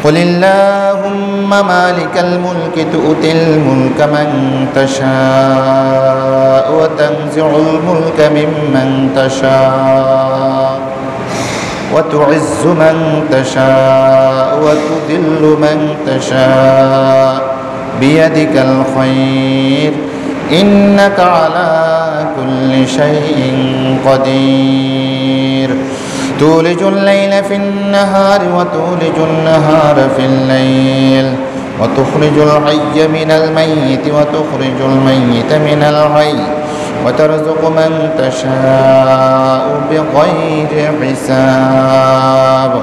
قل اللهم مالك الملك تؤتي الملك من تشاء وتنزع الملك ممن تشاء وتعز من تشاء وتذل من تشاء بيدك الخير إنك على كل شيء قدير تولج الليل في النهار وتولج النهار في الليل وتخرج الحي من الميت وتخرج الميت من الحي وترزق من تشاء بغير حساب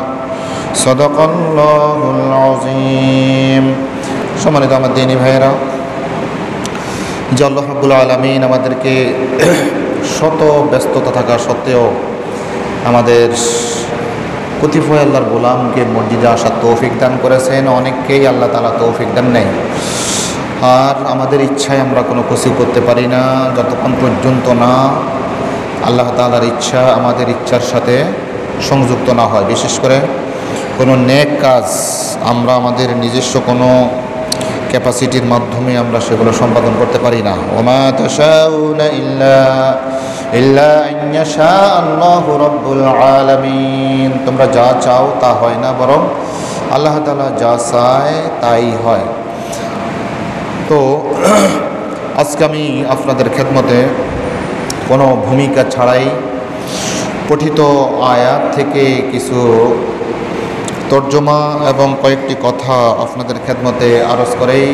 صدق الله العظيم সম্মানিত আমার দিনী ভাইরা, যে আল্লাহ রাব্বুল আলামিন আমাদেরকে শত ব্যস্ততা থাকা সত্ত্বেও আমাদের কতিপয় আল্লাহর গোলামকে মসজিদে আসার তৌফিক দান করেছেন। অনেককেই আল্লাহ তাআলা তৌফিক দান নেই। আর আমাদের ইচ্ছায় আমরা কোনো কিছু করতে পারি না যতক্ষণ পর্যন্ত না আল্লাহ তাআলার ইচ্ছা আমাদের ইচ্ছার সাথে সংযুক্ত না হয়। বিশেষ করে কোনো নেক কাজ আমরা আমাদের নিজস্ব কোনো ক্যাপাসিটির মাধ্যমে আমরা সেগুলো সম্পাদন করতে পারি না। ওমা তাশাউনা ইল্লা আন ইয়াশা আল্লাহু রাব্বুল আলামিন, তোমরা যা চাও তা হয় না, বরং আল্লাহ তাআলা যা চায় তাই হয়। তো আজকে আমি আপনাদের খেদমতে কোনো ভূমিকা ছাড়াই পঠিত আয়াত থেকে কিছু তর্জমা এবং কয়েকটি কথা আপনাদের খেদমতে আরজ করেই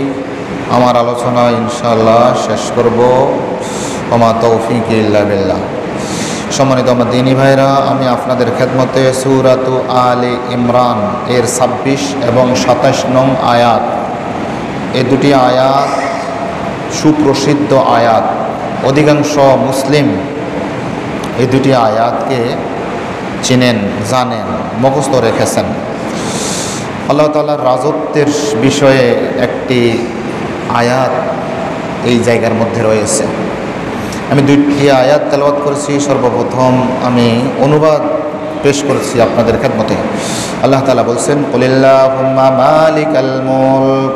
আমার আলোচনা ইনশাআল্লাহ শেষ করব। ওমা তৌফিক ইল্লা বিল্লাহ। সম্মানিত আমার দিনী ভাইরা, আমি আপনাদের খেদমতে সূরাতু আলে ইমরান এর 26 এবং 27 নং আয়াত, এই দুটি আয়াত সুপ্রসিদ্ধ আয়াত। অধিকাংশ মুসলিম এই দুটি আয়াতকে চিনেন, জানেন, মুখস্থ রেখেছেন। আল্লাহ তাআলার রাজত্বের বিষয়ে একটি আয়াত এই জায়গার মধ্যে রয়েছে। আমি দুইটি আয়াত তেলাওয়াত করেছি। সর্বপ্রথম আমি অনুবাদ পেশ করেছি আপনাদের খেদমতে। আল্লাহ তাআলা বলছেন, কুলিল্লাহুম্মা মালিকাল মুলক,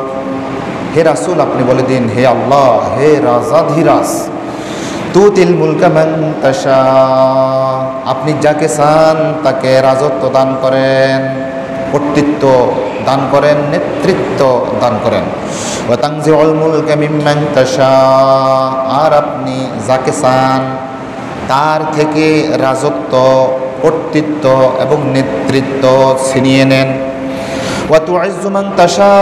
হে রাসূল আপনি বলে দিন, হে আল্লাহ, হে রাজাধিরাজ, তুতিল মুলকা মান তাশা, আপনি যাকে চান তাকে রাজত্ব দান করেন, কর্তৃত্ব দান করেন, নেতৃত্ব দান করেন। ওয়া তানজিউল মুলকা মিম্মান তাশা, আর আপনি যাকে চান তার থেকে রাজত্ব, কর্তৃত্ব এবং নেতৃত্ব ছিনিয়ে নেন। ওয়া তুইজ্জু মান তাশা,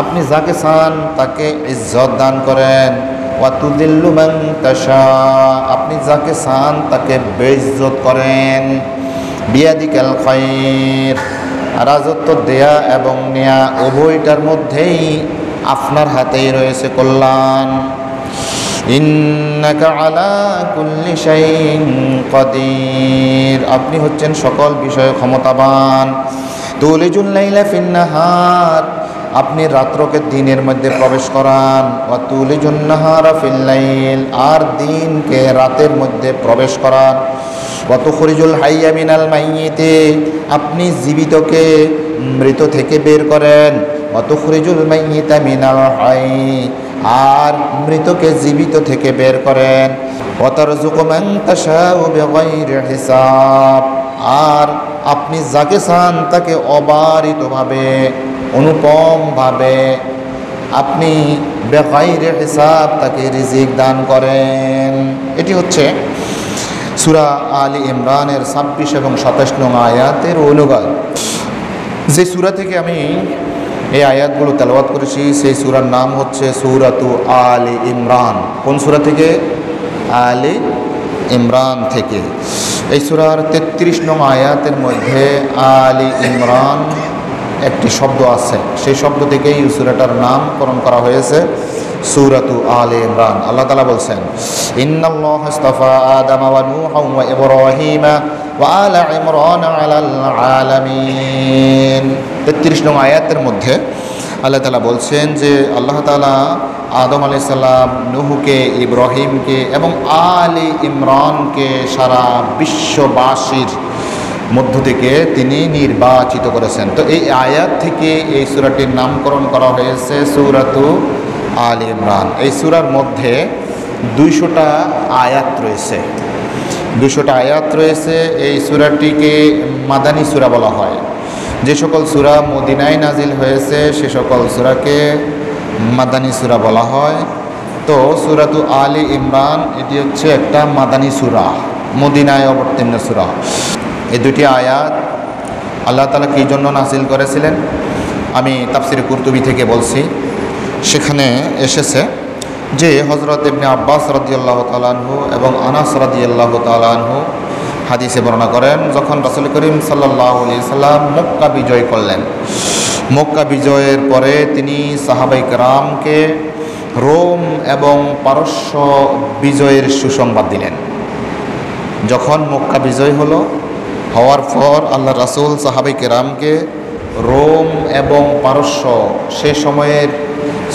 আপনি যাকে চান তাকে ইজ্জত দান করেন। ওয়া তুযিল্লু মান তাশা, আপনি যাকে চান তাকে বেইজ্জত করেন। বিয়াদিকাল খায়র, রাজত্ব দেয়া এবং নেয়া উভয়টার মধ্যেই আপনার হাতেই রয়েছে কল্যাণ। ইন্নাকা আলা কুল্লি শাইইন কাদির, আপনি হচ্ছেন সকল বিষয়ে ক্ষমতাবান। তুলিজুল লাইলা ফিন নাহার, আপনি রাত্রকে দিনের মধ্যে প্রবেশ করান। ওয়া তুলিজুন নাহারা ফিল লাইল, আর দিনকে রাতের মধ্যে প্রবেশ করান। ওয়া তুখরিজুল হাইয়া মিনাল মাইয়িতি, আপনি জীবিতকে মৃত থেকে বের করেন। ওয়া তুখরিজুল মাইয়িতা মিনাল হায়্যি, আর মৃতকে জীবিত থেকে বের করেন। ওয়া তারযুকু মান তাশাউ বিগাইরি হিসাব, আর আপনি যাকে চান তাকে অবারিতভাবে, অনুপমভাবে আপনি বেগাইরে হিসাব তাকে রিজিক দান করেন। এটি হচ্ছে সূরা আলে ইমরানের 26 এবং 27 নং আয়াতের অনুবাদ। যে সূরা থেকে আমি এই আয়াতগুলো তেলাওয়াত করেছি সেই সূরার নাম হচ্ছে সূরাতু আলে ইমরান। কোন সূরা থেকে? আলে ইমরান থেকে। এই সূরার 33 নং আয়াতের মধ্যে আলে ইমরান একটি শব্দ আছে, সেই শব্দ থেকেই এই সূরাটার নামকরণ করা হয়েছে সূরাতু আলে ইমরান। আল্লাহ তাআলা বলছেন, ইন্নাল্লাহা ইসতাফা আদামা ওয়া নূহা ওয়া ইব্রাহিমা ওয়া আলা ইমরান আলাল আলামিন। 33 নং আয়াতের মধ্যে আল্লাহ তাআলা বলছেন যে আল্লাহ তাআলা আদম আলাইহিস সালাম, নূহকে, ইব্রাহিমকে এবং আলে ইমরানকে সারা বিশ্ববাসীর মধ্য থেকে তিনি নির্বাচিত করেছেন। তো এই আয়াত থেকে এই সূরাটির নামকরণ করা হয়েছে সূরাতু আলে ইমরান। এই সূরার মধ্যে 200টা আয়াত রয়েছে। 200টা আয়াত রয়েছে। এই সূরাটিকে মাদানী সূরা বলা হয়। যে সকল সূরা মদিনায় নাজিল হয়েছে সে সকল সূরাকে মাদানী সূরা বলা হয়। তো সূরাতু আলে ইমরান এটি হচ্ছে একটা মাদানী সূরা, মদিনায় অবতীর্ণ সূরা। এই দুটি আয়াত আল্লাহ তাআলা কী জন্য নাজিল করেছিলেন আমি তাফসিরে কুরতুবী থেকে বলছি। সেখানে এসেছে যে হযরত ইবনে আব্বাস রাদিয়াল্লাহু তাআলা আনহু এবং আনাস রাদিয়াল্লাহু তাআলা আনহু হাদিসে বর্ণনা করেন, যখন রাসূল করিম সাল্লাল্লাহু আলাইহি সাল্লাম মক্কা বিজয় করলেন, মক্কা বিজয়ের পরে তিনি সাহাবায়ে কেরামকে রোম এবং পারস্য বিজয়ের সুসংবাদ দিলেন। যখন মক্কা বিজয় হওয়ার পর আল্লাহ রাসূল সাহাবায়ে কেরামকে রোম এবং পারস্য সে সময়ের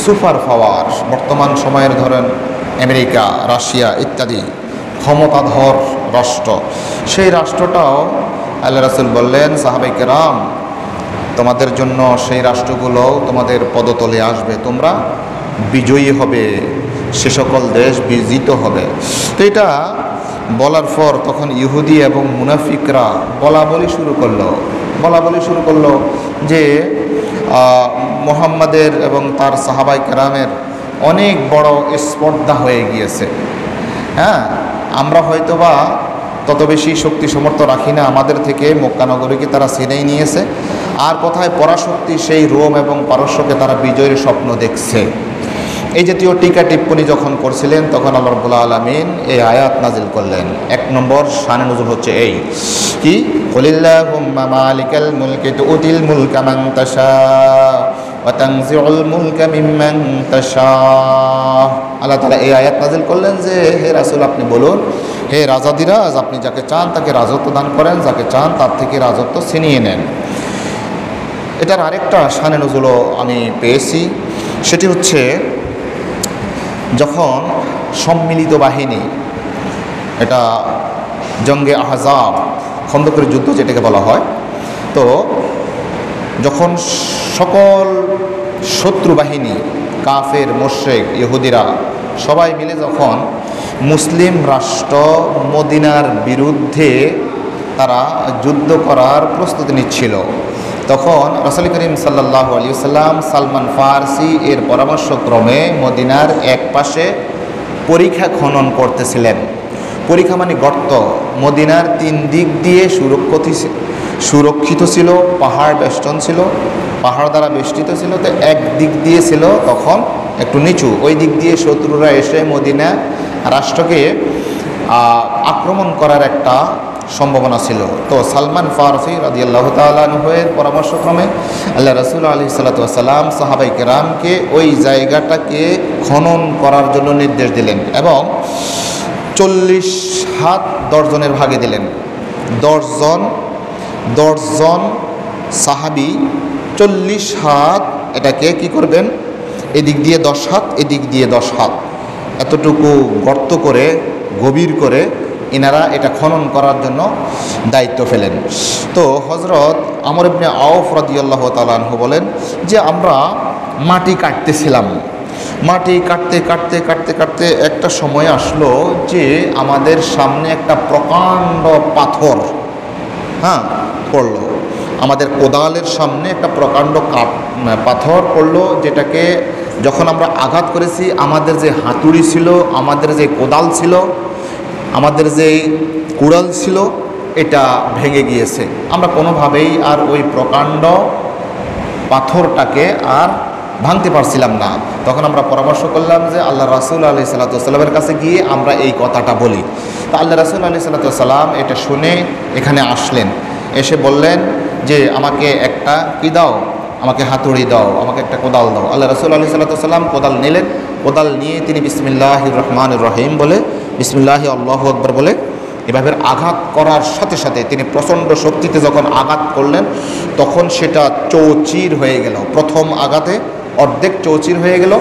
সুপার পাওয়ার, বর্তমান সময়ের ধরেন আমেরিকা, রাশিয়া ইত্যাদি ক্ষমতাধর রাষ্ট্র, সেই রাষ্ট্রটাও আল্লাহ রাসূল বললেন সাহাবায়ে কেরাম তোমাদের জন্য সেই রাষ্ট্রগুলো তোমাদের পদতলে আসবে, তোমরা বিজয়ী হবে, সে সকল দেশ বিজিত হবে। তো এটা বলার পর তখন ইহুদি এবং মুনাফিকরা বলা বলি শুরু করলো যে মুহাম্মাদের এবং তার সাহাবায়ে কেরামের অনেক বড় স্পর্ধা হয়ে গিয়েছে। হ্যাঁ, আমরা হয়তোবা তত বেশি শক্তি সামর্থ্য রাখি না, আমাদের থেকে মক্কা নগরীকে তারা ছিনিয়ে নিয়েছে, আর কোথায় পরাশক্তি সেই রোম এবং পারস্যকে তারা বিজয়ের স্বপ্ন দেখছে। এই জাতীয় টিকা টিপ্পণী যখন করছিলেন তখন আল্লাহ রাব্বুল আলামিন এই আয়াত নাজিল করলেন। 1 নম্বর শানে নুজুল হচ্ছে এই কি, কুলিল্লাহুম্মা মালিকাল মুলকি তুতিল মুলকা মান তাশা ওয়া তানজিউল মুলকা মিম্মান তাশা। আল্লাহ তাআলা এই আয়াত নাজিল করলেন যে হে রাসূল আপনি বলুন, হে রাজাদিরাজ আপনি যাকে চান তাকে রাজত্ব দান করেন, যাকে চান তার থেকে রাজত্ব ছিনিয়ে নেন। এটার আরেকটা শানে নুজুলও আমি পেয়েছি, সেটি হচ্ছে যখন সম্মিলিত বাহিনী, এটা জঙ্গে আহজাব, খন্দকের যুদ্ধ যেটাকে বলা হয়, তো যখন সকল শত্রু বাহিনী কাফের, মুশরিক, ইহুদিরা সবাই মিলে যখন মুসলিম রাষ্ট্র মদিনার বিরুদ্ধে তারা যুদ্ধ করার প্রস্তুতি নিচ্ছিল, তখন রাসূল করিম সাল্লাল্লাহু আলাইহি ওয়াসাল্লাম সালমান ফারসি এর পরামর্শক্রমে মদিনার এক পাশে পরিখা খনন করতেছিলেন। পরিখা মানে গর্ত, মদিনার 3 দিক দিয়ে সুরক্ষিত ছিল, পাহাড় বেষ্টন ছিল, পাহাড় দ্বারা বেষ্টিত ছিল। তো এক দিক দিয়ে ছিল তখন একটু নিচু, ওই দিক দিয়ে শত্রুরা এসে মদিনা রাষ্ট্রকে আক্রমণ করার একটা সম্ভাবনা ছিল। তো সালমান ফারসি রাদিয়াল্লাহু তাআলা আনহু এর পরামর্শক্রমে আল্লাহ রাসূল আলাইহিস সালাতু ওয়াস সালাম সাহাবায়ে কেরামকে ওই জায়গাটাকে খনন করার জন্য নির্দেশ দিলেন এবং 40 হাত 10 জনের ভাগে দিলেন। 10 জন সাহাবী 40 হাত এটাকে কি করবেন, এদিক দিয়ে 10 হাত, এদিক দিয়ে 10 হাত, এতটুকু গর্ত করে গভীর করে ইনারা এটা খনন করার জন্য দায়িত্ব ফেলেন। তো হযরত আমর ইবনে আওফ রাদিয়াল্লাহু তাআলা আনহু বলেন যে আমরা মাটি কাটতেছিলাম, মাটি কাটতে একটা সময় আসলো যে আমাদের সামনে একটা প্রকাণ্ড পাথর পড়লো, আমাদের কোদালের সামনে একটা প্রকাণ্ড পাথর পড়লো, যেটাকে যখন আমরা আঘাত করেছি আমাদের যে হাতুড়ি ছিল, আমাদের যে কোদাল ছিল, আমাদের যে কুড়াল ছিল, এটা ভেঙে গিয়েছে। আমরা কোনোভাবেই আর ওই প্রকাণ্ড পাথরটাকে আর ভাঙতে পারছিলাম না। তখন আমরা পরামর্শ করলাম যে আল্লাহ রাসূল আলাইহিস সালাতু ওয়াস সালামের কাছে গিয়ে আমরা এই কথাটা বলি। তো আল্লাহ রাসূল আলাইহিস সালাতু ওয়াস সালাম এটা শুনে এখানে আসলেন, এসে বললেন যে আমাকে একটা কি দাও, আমাকে হাতুড়ি দাও, আমাকে একটা কোদাল দাও। আল্লাহ রাসূল আলাইহিস সালাতু ওয়াস সালাম কোদাল নিলেন, কোদাল নিয়ে তিনি বিসমিল্লাহির রহমানির রহিম বলে, বিসমিল্লাহি আল্লাহু আকবার বলে এভাবে আঘাত করার সাথে সাথে তিনি প্রচণ্ড শক্তিতে যখন আঘাত করলেন তখন সেটা চৌচির হয়ে গেল। প্রথম আঘাতে অর্ধেক চৌচির হয়ে গেল।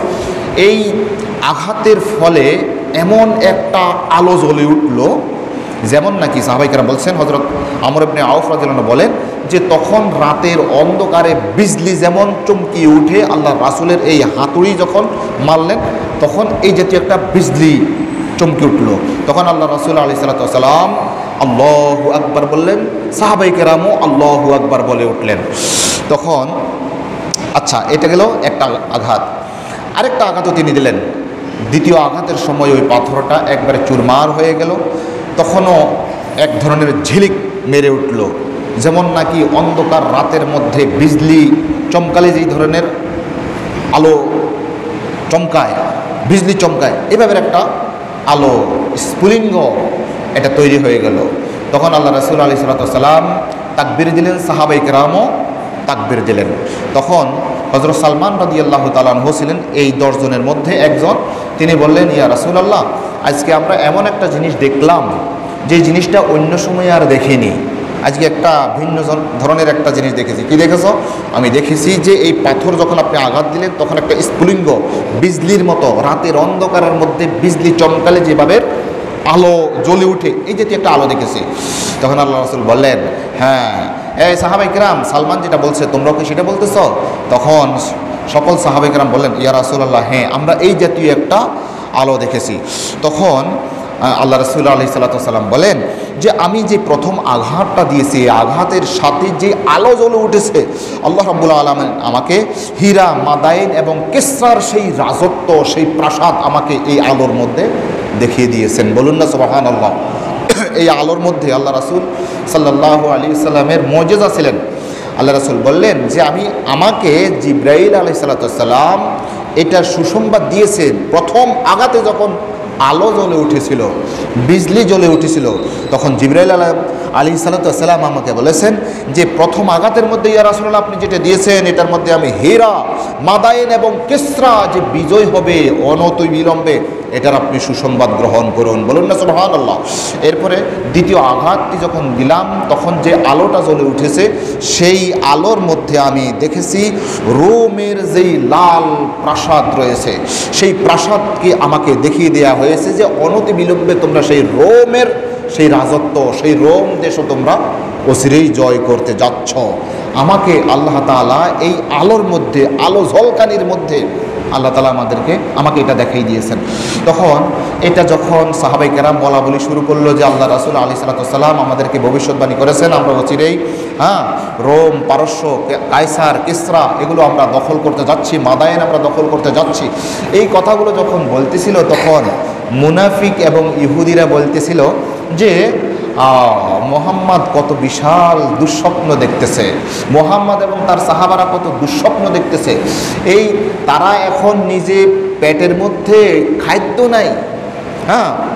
এই আঘাতের ফলে এমন একটা আলো জ্বলে উঠল যেমন নাকি সাহাবায়ে কেরাম বলছেন, হযরত আমর ইবনে আউফ রাদিয়াল্লাহু আনহু বলেন যে তখন রাতের অন্ধকারে বিজলি যেমন চমকিয়ে উঠে, আল্লাহ রাসূলের এই হাতুড়ি যখন মারলেন তখন এই জাতীয় একটা বিজলি চমকে উঠল। তখন আল্লাহ রাসূল আলাইহিস সালাতু ওয়াস সালাম আল্লাহু আকবার বললেন, সাহাবায়ে কেরামও আল্লাহু আকবার বলে উঠলেন। তখন আচ্ছা, এটা গেল একটা আঘাত। আরেকটা আঘাতও তিনি দিলেন। দ্বিতীয় আঘাতের সময় ওই পাথরটা একবারে চুরমার হয়ে গেল। তখনও এক ধরনের ঝিলিক মেরে উঠল, যেমন নাকি অন্ধকার রাতের মধ্যে বিজলি চমকালে যেই ধরনের আলো চমকায়, বিজলি চমকায়, এভাবে একটা আলো স্ফুলিঙ্গ এটা তৈরি হয়ে গেল। তখন আল্লাহ রাসূল আলাইহিস সালাতু ওয়াস সালাম তাকবীর দিলেন, সাহাবায়ে কেরামও তাকবীর দিলেন। তখন হযরত সালমান রাদিয়াল্লাহু তাআলা আনহু ছিলেন এই 10 জনের মধ্যে একজন। তিনি বললেন, ইয়া রাসূলুল্লাহ, আজকে আমরা এমন একটা জিনিস দেখলাম যে জিনিসটা অন্য সময় আর দেখিনি। আজকে একটা ভিন্ন ধরনের একটা জিনিস দেখেছি। কি দেখেছো? আমি দেখেছি যে এই পাথর যখন আপনি আঘাত দিলেন তখন একটা স্ফুলিঙ্গ বিজলির মতো রাতের অন্ধকারের মধ্যে বিজলি চমকালে যেভাবে আলো জ্বলে উঠে, এই জাতীয় একটা আলো দেখেছি। তখন আল্লাহ রাসূল বললেন, হ্যাঁ এই সাহাবায়ে কেরাম, সালমান যেটা বলছে তোমরাও কি সেটা বলতেছ? তখন সকল সাহাবায়ে কেরাম বললেন, ইয়া রাসূলুল্লাহ, হ্যাঁ আমরা এই জাতীয় একটা আলো দেখেছি। তখন আল্লাহ রাসূল আলাইহিস সালাতু ওয়াস সালাম বলেন যে আমি যে প্রথম আঘাতটা দিয়েছি, আঘাতের সাথে যে আলো জ্বলে উঠেছে, আল্লাহ রাব্বুল আলামিন আমাকে হীরা, মাদাইন এবং কিসরার সেই রাজত্ব, সেই প্রাসাদ আমাকে এই আলোর মধ্যে দেখিয়ে দিয়েছেন। বলুন না সুবহানাল্লাহ। এই আলোর মধ্যে আল্লাহ রাসূল সাল্লাল্লাহু আলাইহি সাল্লামের মুজিজা ছিলেন। আল্লাহ রাসূল বললেন যে আমাকে জিবরাইল আলাইহিস সালাতু ওয়াস সালাম এটা সুসংবাদ দিয়েছেন। প্রথম আঘাতে যখন আলো জ্বলে উঠেছিল, বিজলি জ্বলে উঠেছিল, তখন জিবরাইল আলাইহিস সালাতু ওয়াস সালাম আমাকে বলেছেন যে প্রথম আঘাতের মধ্যে ইয়া রাসূলুল্লাহ আপনি যেটা দিয়েছেন এটার মধ্যে আমি হীরা, মাদাইন এবং কিসরা যে বিজয় হবে অনতিবিলম্বে, এটার আপনি সুসংবাদ গ্রহণ করুন। বলুন না সুবহানাল্লাহ। এরপরে দ্বিতীয় আঘাতটি যখন দিলাম তখন যে আলোটা জ্বলে উঠেছে সেই আলোর মধ্যে আমি দেখেছি রোমের যেই লাল প্রাসাদ রয়েছে সেই প্রাসাদকে আমাকে দেখিয়ে দেওয়া হয়েছে যে অনতিবিলম্বে তোমরা সেই রোমের সেই রাজত্ব, সেই রোম দেশও তোমরা অচিরেই জয় করতে যাচ্ছ। আমাকে আল্লাহ তাআলা এই আলোর মধ্যে, আলো ঝলকানির মধ্যে আল্লাহ তাআলা আমাকে এটা দেখাই দিয়েছেন। তখন এটা যখন সাহাবায়ে কেরাম বলা বলি শুরু করলো যে আল্লাহ রাসূল আলাইহিস সালাতু ওয়াস সালাম আমাদেরকে ভবিষ্যৎবাণী করেছেন আমরা অচিরেই রোম, পারস্য, কায়সার, কিসরা এগুলো আমরা দখল করতে যাচ্ছি, মাদায়েন আমরা দখল করতে যাচ্ছি, এই কথাগুলো যখন বলতেছিল তখন মুনাফিক এবং ইহুদিরা বলতেছিল যে মোহাম্মদ কত বিশাল দুঃস্বপ্ন দেখতেছে, মোহাম্মদ এবং তার সাহাবারা কত দুঃস্বপ্ন দেখতেছে। এই তারা এখন নিজে পেটের মধ্যে খাদ্য নাই,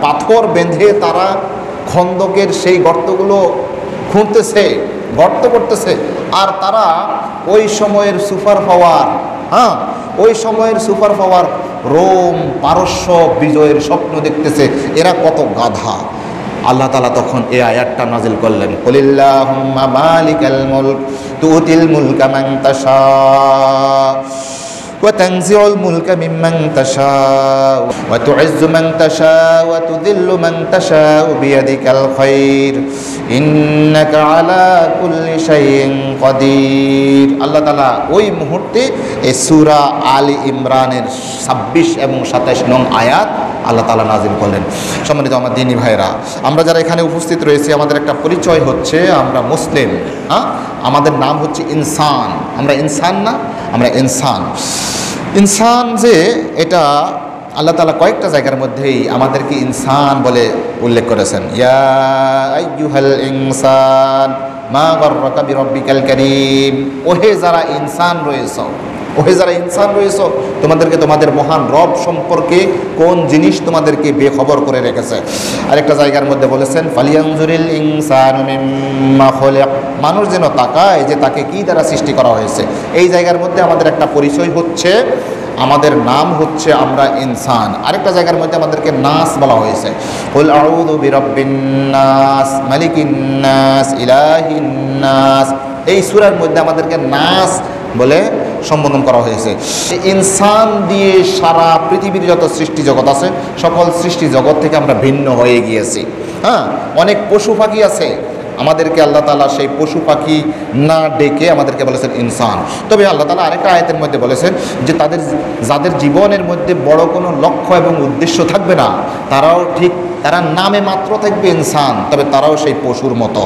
পাথর বেঁধে তারা খন্দকের সেই গর্তগুলো খুঁড়তেছে, গর্ত করতেছে, আর তারা ওই সময়ের সুপার পাওয়ার, ওই সময়ের সুপার পাওয়ার রোম, পারস্য বিজয়ের স্বপ্ন দেখতেছে। এরা কত গাধা। আল্লাহ তাআলা তখন এই আয়াতটা নাজিল করলেন, কুলিল্লাহুম্মা মালিকাল মুলক তুতিল মুলকা মান তাশা ওয়া তানজিউল মুলকা মিম্মান তাশা ওয়া তুইজ্জু মান তাশা ওয়া তুযিল্লু মান তাশা বিয়াদিকাল খায়র ইন্নাকা আলা কুল্লি শাইইন কাদির। আল্লাহ তাআলা ওই মুহূর্তে এই সূরা আলী ইমরানের 26 এবং 27 নং আয়াত আল্লাহ তাআলা নাজিল করলেন। সম্মানিত আমার দিনী ভাইরা, আমরা যারা এখানে উপস্থিত রয়েছি আমাদের একটা পরিচয় হচ্ছে আমরা মুসলিম। আমাদের নাম হচ্ছে ইনসান। আমরা ইনসান না, আমরা ইনসান। ইনসান যে এটা আল্লাহ তাআলা কয়েকটা জায়গার মধ্যেই আমাদেরকে ইনসান বলে উল্লেখ করেছেন। ইয়া আইয়ুহাল ইনসান মা গাররাকা বিরাব্বিকাল কারীম। ওহে যারা ইনসান রয়েছে, ওহে যারা ইনসান রয়েছে, তোমাদেরকে তোমাদের মহান রব সম্পর্কে কোন জিনিস তোমাদেরকে বেখবর করে রেখেছে। আরেকটা জায়গার মধ্যে বলেছেন ফালিয়ানজুরিল ইনসানু মিম্মা খুলিক। মানুষ যেন তাকায় যে তাকে কি দ্বারা সৃষ্টি করা হয়েছে। এই জায়গার মধ্যে আমাদের একটা পরিচয় হচ্ছে, আমাদের নাম হচ্ছে আমরা ইনসান। আরেকটা জায়গার মধ্যে আমাদেরকে নাস বলা হয়েছে, কুল আউযু বিরাব্বিন নাস মালিকিন নাস ইলাহিন নাস। এই সূরার মধ্যে আমাদেরকে নাস বলে সম্বোধন করা হয়েছে। ইনসান দিয়ে সারা পৃথিবীর যত সৃষ্টি জগৎ আছে সকল সৃষ্টি জগৎ থেকে আমরা ভিন্ন হয়ে গিয়েছি। হ্যাঁ, অনেক পশু পাখি আছে, আমাদেরকে আল্লাহ তাআলা সেই পশু পাখি না ডেকে আমাদেরকে বলেছেন ইনসান। তবে আল্লাহ তাআলা আরেকটা আয়াতের মধ্যে বলেছেন যে যাদের জীবনের মধ্যে বড় কোনো লক্ষ্য এবং উদ্দেশ্য থাকবে না, তারা নামে মাত্র থাকবে ইনসান, তবে তারাও সেই পশুর মতো।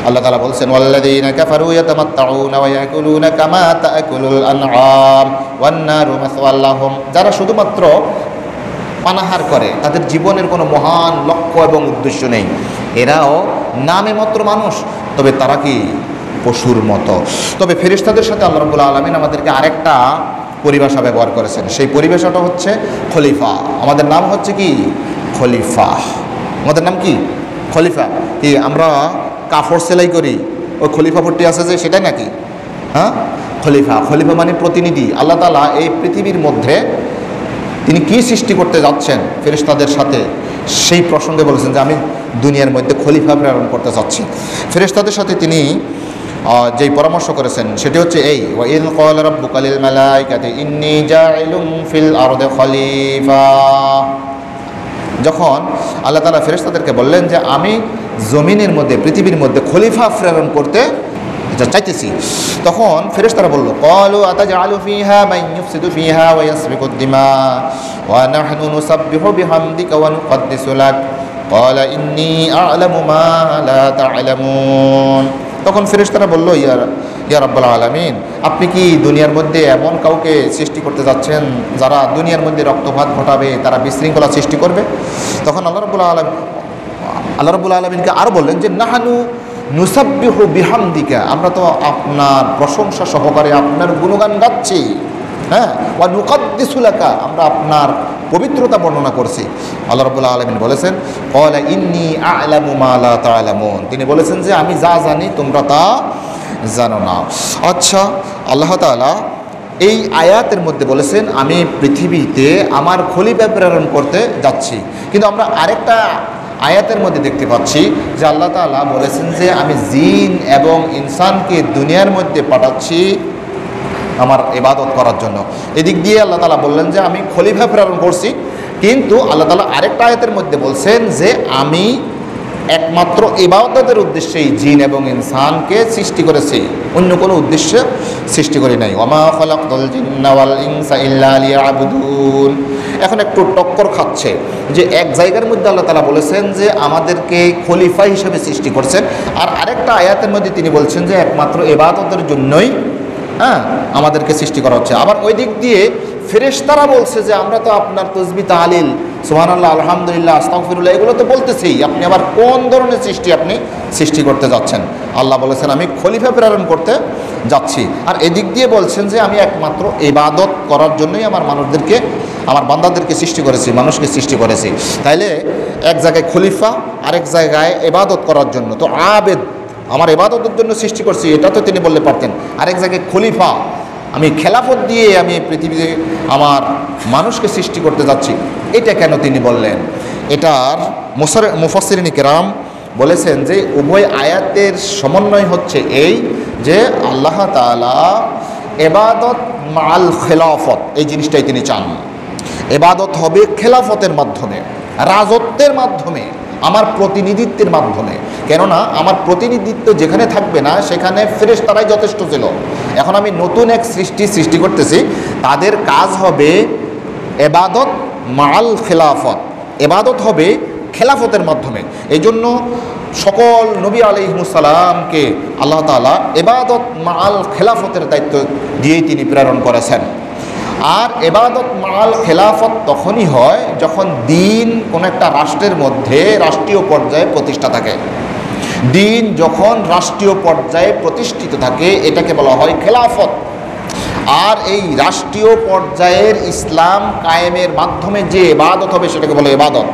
আল্লাহ তাআলা বলছেন ওয়াল্লাযীনা কাফারু ইয়াতামাত্তাউনা ওয়া ইয়াকুলুনা কামা তা'কুলুল আনআম ওয়ান নারু মাসওয়াল লাহুম। যারা শুধুমাত্র পানাহার করে, তাদের জীবনের কোনো মহান লক্ষ্য এবং উদ্দেশ্য নেই, এরাও নামে মাত্র মানুষ, তবে তারা কি পশুর মতো। তবে ফেরেশতাদের সাথে আল্লাহ রাব্বুল আলামিন আমাদেরকে আরেকটা পরিভাষা ব্যবহার করেছেন, সেই পরিভাষাটা হচ্ছে খলিফা। আমাদের নাম হচ্ছে কি খলিফা। আমাদের নাম কি খলিফা। কি আমরা কাপড় সেলাই করি, ওই খলিফা পট্টি আছে যে সেটাই নাকি? হ্যাঁ, খলিফা। খলিফা মানে প্রতিনিধি। আল্লাহ তাআলা এই পৃথিবীর মধ্যে তিনি কি সৃষ্টি করতে যাচ্ছেন ফেরেশতাদের সাথে, সেই প্রসঙ্গে বলেছেন যে আমি দুনিয়ার মধ্যে খলিফা প্রেরণ করতে যাচ্ছি। ফেরেশতাদের সাথে তিনি যেই পরামর্শ করেছেন সেটি হচ্ছে এই ওয়াইদ ক্বালা রাব্বুকা লিল মালাইকাতি ইন্নী জাইলুম ফিল আরদি খলিফা। যখন আল্লাহ তাআলা ফেরেশতাদেরকে বললেন যে আমি জমিনের মধ্যে পৃথিবীর মধ্যে খলিফা প্রেরণ করতে চাইতেছি, তখন ফেরেশতারা বলল ক্বালু আতাজআলু ফিহা মান ইউফসিদু ফিহা ওয়া ইয়াসফিকুদ দিমা ওয়া নাহনু নুসাব্বিহু বিহামদিকা ওয়া নুকদ্দিসু লাক ক্বালা ইন্নী আ'লামু মা লা তা'লামুন। তখন ফেরেশতারা বলল ইয়া রাব্বুল আলামিন, আপনি কি দুনিয়ার মধ্যে এমন কাউকে সৃষ্টি করতে যাচ্ছেন যারা দুনিয়ার মধ্যে রক্তপাত ঘটাবে, তারা বিশৃঙ্খলা সৃষ্টি করবে? তখন আল্লাহ রাব্বুল আলামিনকে আরও বললেন যে নাহানু নুসাব্বিহু বিহামদিকা, আমরা তো আপনার প্রশংসা সহকারে আপনার গুণগান গাচ্ছি। হ্যাঁ, ওয়া নুকদ্দিসু লাকা, আমরা আপনার পবিত্রতা বর্ণনা করছি। আল্লাহ রাব্বুল আলামিন বলেছেন ক্বালা ইন্নী আ'লামু মা লা তা'লামুন, তিনি বলেছেন যে আমি যা জানি তোমরা তা জানো না। আচ্ছা, আল্লাহ তাআলা এই আয়াতের মধ্যে বলেছেন আমি পৃথিবীতে আমার খলিফা প্রেরণ করতে যাচ্ছি, কিন্তু আমরা আরেকটা আয়াতের মধ্যে দেখতে পাচ্ছি যে আল্লাহ তাআলা বলেছেন যে আমি জিন এবং ইনসানকে দুনিয়ার মধ্যে পাঠাচ্ছি আমার ইবাদত করার জন্য। এদিক দিয়ে আল্লাহ তাআলা বললেন যে আমি খলিফা প্রেরণ করছি, কিন্তু আল্লাহ তাআলা আরেকটা আয়াতের মধ্যে বলছেন যে আমি একমাত্র ইবাদতের উদ্দেশ্যেই জিন এবং ইনসানকে সৃষ্টি করেছি, অন্য কোনো উদ্দেশ্যে সৃষ্টি করি নাই। ওয়ামা খালাকতুল জিন্না ওয়াল ইনসা ইল্লা লিয়াবুদুন। এখন একটু টক্কর খাচ্ছে যে এক জায়গার মধ্যে আল্লাহ তাআলা বলেছেন যে আমাদেরকে খলিফা হিসেবে সৃষ্টি করছেন, আর আরেকটা আয়াতের মধ্যে তিনি বলছেন যে একমাত্র ইবাদতের জন্যই আমাদেরকে সৃষ্টি করা হচ্ছে। আবার ওই দিক দিয়ে ফেরেশতারা বলছে যে আমরা তো আপনার তাসবিহ তাহলিল সুবহানাল্লাহ আলহামদুলিল্লাহ আস্তাগফিরুল্লাহ এগুলো তো বলতেছি, আপনি আবার কোন ধরনের সৃষ্টি করতে যাচ্ছেন? আল্লাহ বলেছেন আমি খলিফা প্রেরণ করতে যাচ্ছি, আর এদিক দিয়ে বলছেন যে আমি একমাত্র ইবাদত করার জন্যই আমার বান্দাদেরকে সৃষ্টি করেছি, মানুষকে সৃষ্টি করেছি। তাইলে এক জায়গায় খলিফা, আরেক জায়গায় ইবাদত করার জন্য। তো আবেদ আমার ইবাদতের জন্য সৃষ্টি করছি, এটা তো তিনি বলতে পারতেন। আরেক জায়গায় খলিফা, আমি খেলাফত দিয়ে আমি পৃথিবীতে আমার মানুষকে সৃষ্টি করতে যাচ্ছি, এটা কেন তিনি বললেন? এটার মুফাসসিরিন কিরাম বলেছেন যে উভয় আয়াতের সমন্বয় হচ্ছে এই যে আল্লাহ তাআলা ইবাদত মাল খেলাফত এই জিনিসটাই তিনি চান। ইবাদত হবে খেলাফতের মাধ্যমে, রাজত্বের মাধ্যমে, আমার প্রতিনিধিত্বের মাধ্যমে। কেননা আমার প্রতিনিধিত্ব যেখানে থাকবে না সেখানে ফেরেশতারাই যথেষ্ট ছিল। এখন আমি নতুন এক সৃষ্টি করতেছি, তাদের কাজ হবে ইবাদত মাল খেলাফত, ইবাদত হবে খেলাফতের মাধ্যমে। এই জন্য সকল নবী আলাইহিস সালামকে আল্লাহ তাআলা ইবাদত মাল খেলাফতের দায়িত্ব দিয়েই তিনি প্রেরণ করেছেন। আর ইবাদত মাল খেলাফত তখনই হয় যখন দিন কোন একটা রাষ্ট্রের মধ্যে রাষ্ট্রীয় পর্যায়ে প্রতিষ্ঠা থাকে। দিন যখন রাষ্ট্রীয় পর্যায়ে প্রতিষ্ঠিত থাকে এটাকে বলা হয় খেলাফত। আর এই রাষ্ট্রীয় পর্যায়ের ইসলাম কায়েমের মাধ্যমে যে ইবাদত হবে সেটাকে বলে ইবাদত।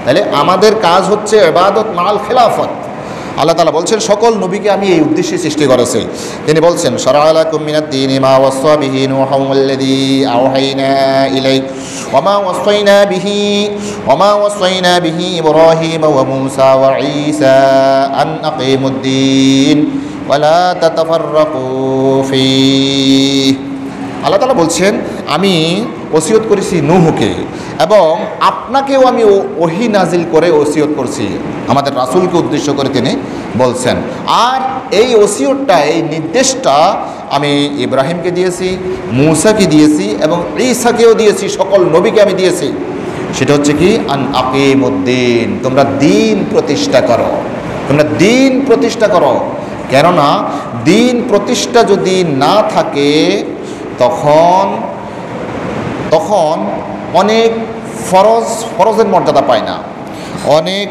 তাহলে আমাদের কাজ হচ্ছে ইবাদত মাল খেলাফত। আল্লাহ তাআলা বলছেন সকল নবীকে আমি এই উদ্দেশ্যে সৃষ্টি করেছি। তিনি বলছেন শারা'a লাকুম মিনাদ-দীনি মা ওয়াসা বিহি নূহা ওয়াল্লাযী আওহাইনা ইলাইক ওয়া মা ওয়াসাইনা বিহি ইব্রাহিম ওয়া মূসা ওয়া ঈসা আন আকিমুদ-দীন ওয়া লা তাতাফাররাকু ফীহি। আল্লাহ তাআলা বলছেন আমি ওসিয়ত করেছি নূহকে এবং আপনাকেও আমি ওহী নাজিল করে ওসিয়ত করছি, আমাদের রাসূলকে উদ্দেশ্য করে তিনি বলছেন। আর এই ওসিয়তটা, এই নির্দেশটা আমি ইব্রাহিমকে দিয়েছি, মূসাকে দিয়েছি এবং ঈসাকেও দিয়েছি, সকল নবীকে আমি দিয়েছি। সেটা হচ্ছে কি, আন আকিমুদ্দিন, তোমরা দিন প্রতিষ্ঠা করো, তোমরা দিন প্রতিষ্ঠা করো। কেননা দিন প্রতিষ্ঠা যদি না থাকে তখন অনেক ফরজের মর্যাদা পায় না, অনেক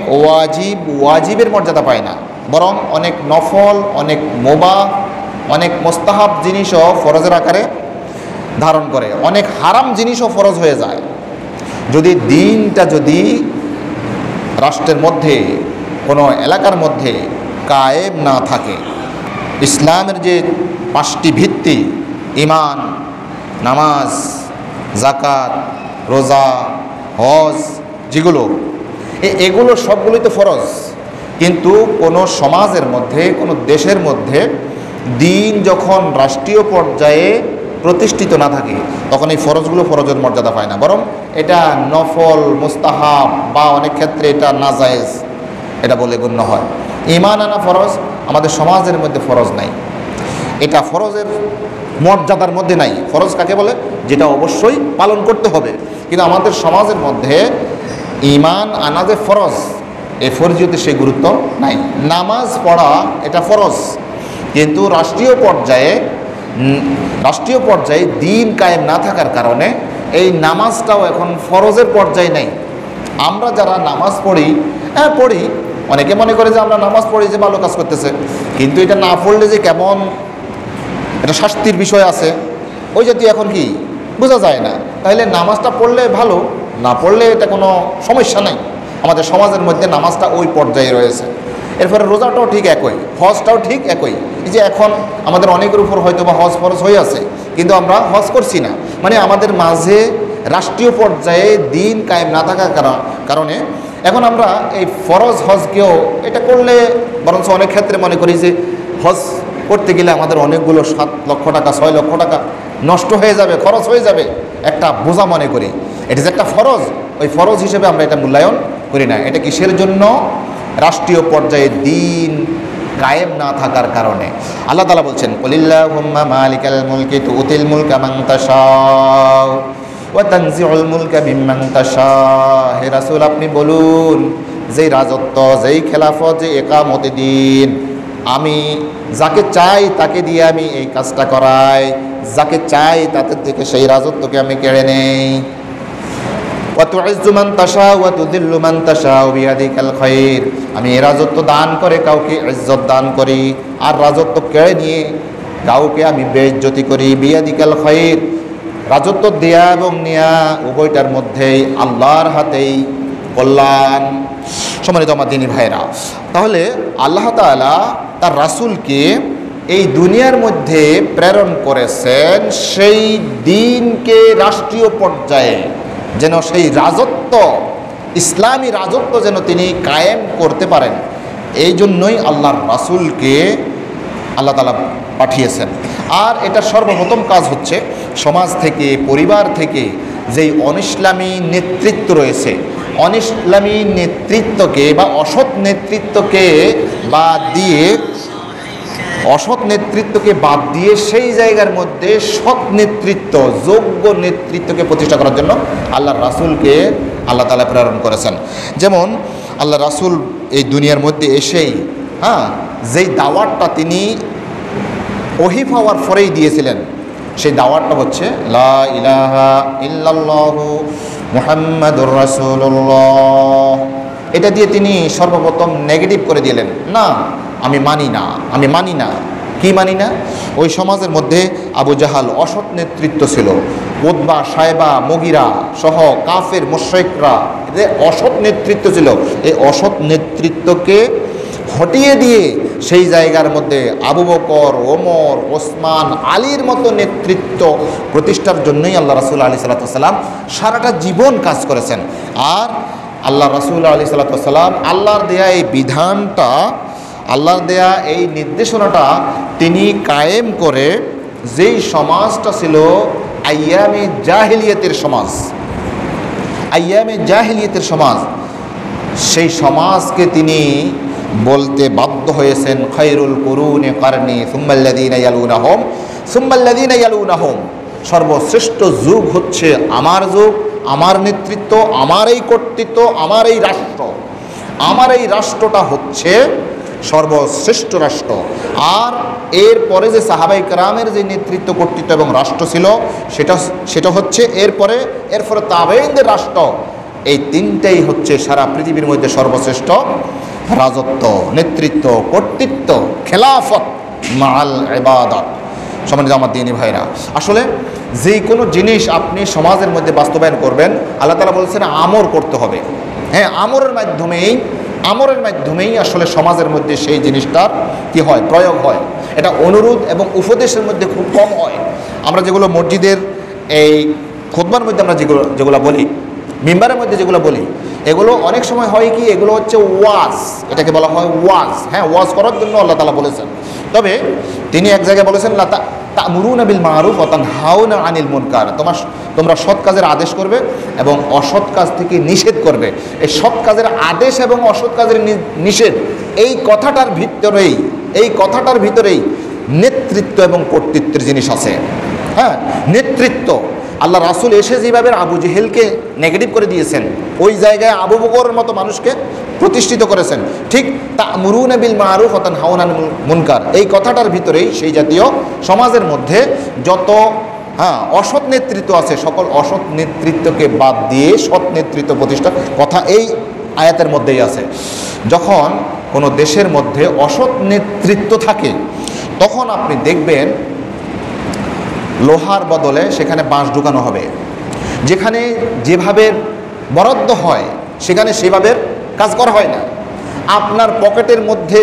ওয়াজিবের মর্যাদা পায় না, বরং অনেক নফল, অনেক মুবাহ, অনেক মোস্তাহাব জিনিসও ফরজের আকারে ধারণ করে, অনেক হারাম জিনিসও ফরজ হয়ে যায়। যদি দিনটা যদি রাষ্ট্রের মধ্যে, কোনো এলাকার মধ্যে কায়েম না থাকে, ইসলামের যে 5টি ভিত্তি, ঈমান, নামাজ, যাকাত, রোজা, হজ, যেগুলো এগুলো সবগুলোই তো ফরজ, কিন্তু কোনো সমাজের মধ্যে, কোনো দেশের মধ্যে দিন যখন রাষ্ট্রীয় পর্যায়ে প্রতিষ্ঠিত না থাকে তখন এই ফরজগুলো ফরজের মর্যাদা পায় না, বরং এটা নফল, মুস্তাহাব বা অনেক ক্ষেত্রে এটা নাজায়েজ এটা বলে গণ্য হয়। ঈমান আনা ফরজ, আমাদের সমাজের মধ্যে ফরজ নাই, এটা ফরজের মর্যাদার মধ্যে নাই। ফরজ কাকে বলে? যেটা অবশ্যই পালন করতে হবে, কিন্তু আমাদের সমাজের মধ্যে ঈমান আনা যে ফরজ, এই ফরজিয়তে সেই গুরুত্ব নাই। নামাজ পড়া এটা ফরজ, কিন্তু রাষ্ট্রীয় পর্যায়ে দিন কায়েম না থাকার কারণে এই নামাজটাও এখন ফরজের পর্যায়ে নেই। আমরা যারা নামাজ পড়ি, পড়ি, অনেকে মনে করে যে আমরা নামাজ পড়ি যে ভালো কাজ করতেছে, কিন্তু এটা না পড়লে যে কেমন এটা শাস্তির বিষয় আছে, ওই জাতীয় এখন কি বোঝা যায় না। তাহলে নামাজটা পড়লে ভালো, না পড়লে এটা কোনো সমস্যা নাই। আমাদের সমাজের মধ্যে নামাজটা ওই পর্যায়ে রয়েছে। এরপরে রোজাটাও ঠিক একই, হজটাও ঠিক একই। এই যে এখন আমাদের অনেকের উপর হয়তো বা হজ ফরজ হয়ে আছে, কিন্তু আমরা হজ করছি না, মানে আমাদের মাঝে রাষ্ট্রীয় পর্যায়ে দিন কায়েম না থাকার কারণে এখন আমরা এই ফরজ হজকেও এটা করলে বরঞ্চ অনেক ক্ষেত্রে মনে করি যে হজ করতে গেলে আমাদের অনেকগুলো 7 লক্ষ টাকা 6 লক্ষ টাকা নষ্ট হয়ে যাবে, খরচ হয়ে যাবে, একটা বোঝা মনে করি। এটা যে একটা ফরজ, ওই ফরজ হিসেবে আমরা এটা মূল্যায়ন করি না। এটা কিসের জন্য? রাষ্ট্রীয় পর্যায়ে দিন কায়েম না থাকার কারণে। আল্লাহ তাআলা বলছেন, কুলিল্লাহুম্মা মালিকাল মুলকি তুতিল মুলকা মান তাশাউ ওয়া তানজিউল মুলকা মিম্মান তাশাউ। হে রাসূল, আপনি বলুন, যেই রাজত্ব, যেই খেলাফত, যে একামতে দিন, আমি যাকে চাই তাকে দিয়ে আমি এই কাজটা করাই, যাকে চাই তাদের থেকে সেই রাজত্বকে আমি কেড়ে নেই। ওয়া তুইজ্জু মান তাশাউ ওয়া তুযিল্লু মান তাশাউ বিয়াদিকাল খায়র। আমি এই রাজত্ব দান করে কাউকে ইজ্জত দান করি, আর রাজত্ব কেড়ে নিয়ে কাউকে আমি বেইজ্জতি করি। বিয়াদিকাল খায়র, রাজত্ব দেয়া এবং নেয়া উভয়টার মধ্যেই আল্লাহর হাতেই কল্যাণ। সম্মানিত আমার দিনী ভাইরা, তাহলে আল্লাহ তাআলা তার রাসূলকে এই দুনিয়ার মধ্যে প্রেরণ করেছেন সেই দিনকে রাষ্ট্রীয় পর্যায়ে যেন সেই রাজত্ব, ইসলামী রাজত্ব যেন তিনি কায়েম করতে পারেন, এই জন্যই আল্লাহর রাসূলকে আল্লাহ তাআলা পাঠিয়েছেন। আর এটা সর্বপ্রথম কাজ হচ্ছে সমাজ থেকে, পরিবার থেকে যেই অনিসলামী নেতৃত্ব রয়েছে, অনিসলামী নেতৃত্বকে বা অসৎ নেতৃত্বকে বাদ দিয়ে সেই জায়গার মধ্যে সৎ নেতৃত্ব, যোগ্য নেতৃত্বকে প্রতিষ্ঠা করার জন্য আল্লাহর রাসূলকে আল্লাহ তাআলা প্রেরণ করেছেন। যেমন আল্লাহ রাসূল এই দুনিয়ার মধ্যে এসেই যেই দাওয়াতটা তিনি ওহী পাওয়ার পরেই দিয়েছিলেন, সেই দাওয়াতটা হচ্ছে লা ইলাহা ইল্লাল্লাহু মুহাম্মাদুর রাসূলুল্লাহ। এটা দিয়ে তিনি সর্বপ্রথম নেগেটিভ করে দিলেন, না আমি মানি না। কি মানি না? ওই সমাজের মধ্যে আবু জাহাল অসৎ নেতৃত্ব ছিল, উতবা, শায়বা, মুগিরা সহ কাফের মুশরিকরা, এদের অসৎ নেতৃত্ব ছিল। এই অসৎ নেতৃত্বকে হটিয়ে দিয়ে সেই জায়গার মধ্যে আবু বকর, ওমর, ওসমান, আলীর মতো নেতৃত্ব প্রতিষ্ঠার জন্যই আল্লাহ রাসূল আলাইহিস সালাতু ওয়াস সালাম সারাটা জীবন কাজ করেছেন। আর আল্লাহ রাসূল আলাইহিস সালাতু ওয়াস সালাম আল্লাহর দেয়া এই বিধানটা, আল্লাহর দেয়া এই নির্দেশনাটা তিনি কায়েম করে যেই সমাজটা ছিল আইয়ামে জাহিলিয়াতের সমাজ, আইয়ামে জাহিলিয়াতের সমাজ, সেই সমাজকে তিনি বলতে বাধ্য হয়েছেন খায়রুল কুরুনি কারনি সুম্মাল্লাযীনা ইয়ালুনাহুম সুম্মাল্লাযীনা ইয়ালুনাহুম, সর্বশ্রেষ্ঠ যুগ হচ্ছে আমার যুগ, আমার নেতৃত্ব, আমার এই কর্তৃত্ব, আমার এই রাষ্ট্র, আমার এই রাষ্ট্রটা হচ্ছে সর্বশ্রেষ্ঠ রাষ্ট্র। আর এরপরে যে সাহাবায়ে কেরামের যে নেতৃত্ব, কর্তৃত্ব এবং রাষ্ট্র ছিল সেটা হচ্ছে এরপরে তাবেঈনদের রাষ্ট্র। এই তিনটাই হচ্ছে সারা পৃথিবীর মধ্যে সর্বশ্রেষ্ঠ রাজত্ব, নেতৃত্ব, কর্তৃত্ব, খেলাফত মাআল ইবাদত। সম্মানিত আমার দ্বীনী ভাইরা, আসলে যে কোনো জিনিস আপনি সমাজের মধ্যে বাস্তবায়ন করবেন, আল্লাহ তাআলা বলছেন আমর করতে হবে। হ্যাঁ, আমরের মাধ্যমেই আসলে সমাজের মধ্যে সেই জিনিসটার কি হয়, প্রয়োগ হয়। এটা অনুরোধ এবং উপদেশের মধ্যে খুব কম হয়। আমরা যেগুলো মসজিদের এই খুতবার মধ্যে আমরা যেগুলো বলি, মিম্বারের মধ্যে যেগুলো বলি, এগুলো অনেক সময় হয় কি, এগুলো হচ্ছে ওয়াজ, এটাকে বলা হয় ওয়াজ। হ্যাঁ, ওয়াজ করার জন্য আল্লাহ তাআলা বলেছেন। তবে তিনি এক জায়গায় বলেছেন লা তা'মুরুনা বিল মা'রুফ ওয়া তানহাউনা আনিল মুনকার, তোমরা সৎ কাজের আদেশ করবে এবং অসৎ কাজ থেকে নিষেধ করবে। এই সৎ কাজের আদেশ এবং অসৎ কাজের নিষেধ, এই কথাটার ভিতরেই নেতৃত্ব এবং কর্তৃত্বের জিনিস আছে। হ্যাঁ, নেতৃত্ব, আল্লাহ রাসূল এসে যেভাবে আবু জেহেলকে নেগেটিভ করে দিয়েছেন, ওই জায়গায় আবু বকরের মতো মানুষকে প্রতিষ্ঠিত করেছেন। ঠিক তা'মুরুনা বিল মা'রুফ ওয়া তানহাউনা আনিল মুনকার, এই কথাটার ভিতরেই সেই জাতীয় সমাজের মধ্যে যত অসৎ নেতৃত্ব আছে, সকল অসৎ নেতৃত্বকে বাদ দিয়ে সৎ নেতৃত্ব প্রতিষ্ঠার কথা এই আয়াতের মধ্যেই আছে। যখন কোনো দেশের মধ্যে অসৎ নেতৃত্ব থাকে, তখন আপনি দেখবেন লোহার বদলে সেখানে বাঁশ ঢুকানো হবে। যেখানে যেভাবে বরাদ্দ হয় সেখানে সেভাবে কাজ করা হয় না। আপনার পকেটের মধ্যে